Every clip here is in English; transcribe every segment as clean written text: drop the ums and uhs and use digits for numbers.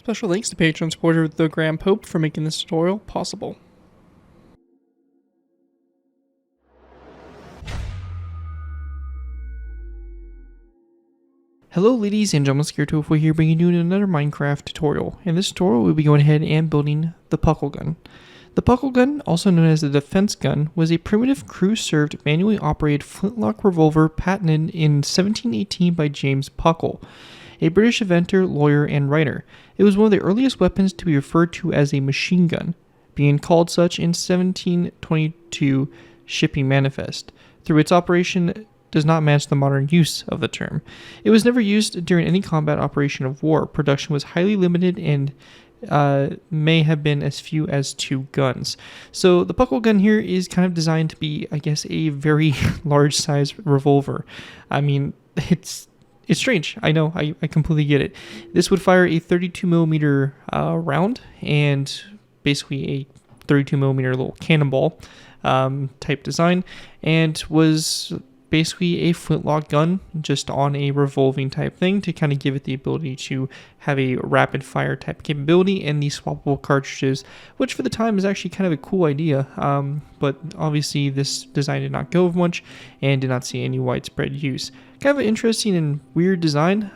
Special thanks to Patreon supporter The Grand Pope for making this tutorial possible. Hello ladies and gentlemen, Scared204 here, bringing you another Minecraft tutorial. In this tutorial, we'll be going ahead and building the Puckle Gun. The Puckle Gun, also known as the defense gun, was a primitive crew-served, manually operated flintlock revolver patented in 1718 by James Puckle, a British inventor, lawyer, and writer. It was one of the earliest weapons to be referred to as a machine gun, being called such in 1722 shipping manifest. Through its operation does not match the modern use of the term. It was never used during any combat operation of war. Production was highly limited and may have been as few as 2 guns. So the Puckle Gun here is kind of designed to be, I guess, a very large size revolver. I mean, it's strange. I know, I completely get it. This would fire a 32mm round and basically a 32mm little cannonball type design, and was basically a flintlock gun just on a revolving type thing to kind of give it the ability to have a rapid fire type capability and these swappable cartridges, which for the time is actually kind of a cool idea, but obviously this design did not go much and did not see any widespread use. Kind of an interesting and weird design,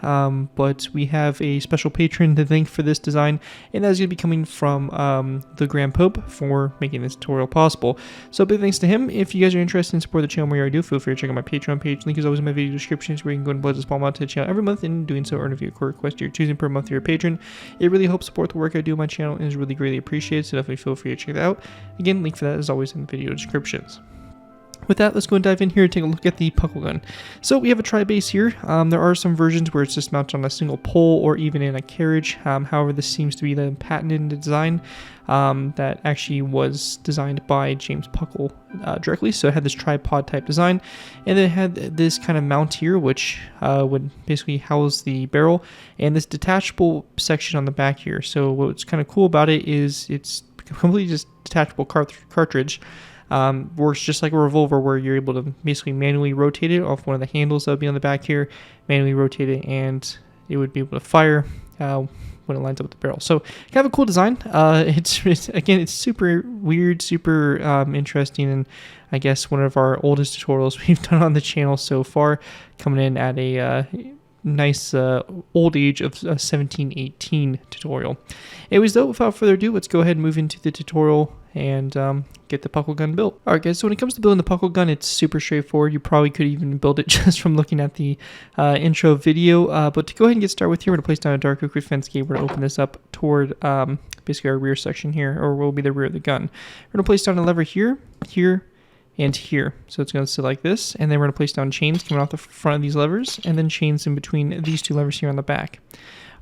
but we have a special patron to thank for this design, and that is going to be coming from the Grand Pope for making this tutorial possible. So big thanks to him. If you guys are interested in supporting the channel where I do, feel free to check out my Patreon page. Link is always in my video descriptions, where you can go and pledge a small amount to the channel every month, and in doing so earn a few request you're choosing per month to your patron. It really helps support the work I do on my channel and is really greatly appreciated, so definitely feel free to check it out. Again, link for that is always in the video descriptions. With that, let's go and dive in here and take a look at the Puckle Gun. So we have a tri-base here. There are some versions where it's just mounted on a single pole or even in a carriage. However, this seems to be the patented design that actually was designed by James Puckle directly. So it had this tripod type design, and then it had this kind of mount here, which would basically house the barrel, and this detachable section on the back here. So what's kind of cool about it is it's completely just detachable cartridge. Works just like a revolver, where you're able to basically manually rotate it off one of the handles that would be on the back here, manually rotate it, and it would be able to fire when it lines up with the barrel. So kind of a cool design. It's super weird, super interesting, and I guess one of our oldest tutorials we've done on the channel so far, coming in at a nice old age of 1718 tutorial. Anyways, though, without further ado, let's go ahead and move into the tutorial and get the Puckle Gun built. Alright guys, so when it comes to building the Puckle Gun, it's super straightforward. You probably could even build it just from looking at the intro video, but to go ahead and get started with here, we're going to place down a dark oak fence gate. We're going to open this up toward basically our rear section here, or will be the rear of the gun. We're going to place down a lever here, here, and here. So it's going to sit like this, and then we're going to place down chains coming off the front of these levers, and then chains in between these 2 levers here on the back.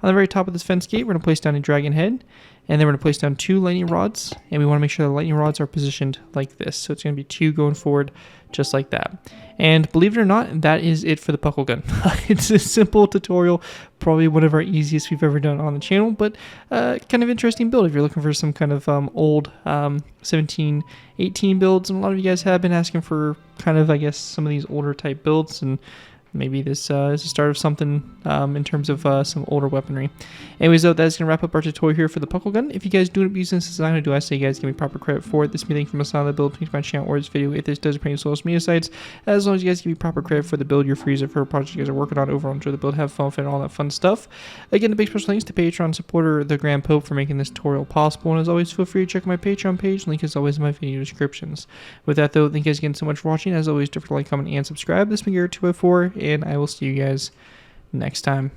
On the very top of this fence gate, we're going to place down a dragon head, and then we're going to place down 2 lightning rods, and we want to make sure the lightning rods are positioned like this. So it's going to be 2 going forward just like that. And believe it or not, that is it for the Puckle Gun. It's a simple tutorial, probably one of our easiest we've ever done on the channel, but kind of interesting build if you're looking for some kind of old 1718 builds. And a lot of you guys have been asking for kind of, I guess, some of these older type builds, and maybe this is the start of something in terms of some older weaponry. Anyways, though, that's going to wrap up our tutorial here for the Puckle Gun. If you guys do end up using this design, I do ask that you guys give me proper credit for it. This may think from a style of the build, please my channel or this video if this does appear on social media sites. As long as you guys give me proper credit for the build, your freezer for a project you guys are working on, over enjoy the build, have fun with it, and all that fun stuff. Again, a big special thanks to Patreon supporter The Grand Pope for making this tutorial possible. And as always, feel free to check my Patreon page. Link is always in my video descriptions. With that, though, thank you guys again so much for watching. As always, don't forget to like, comment, and subscribe. This has been Garrett 2x4, and I will see you guys next time.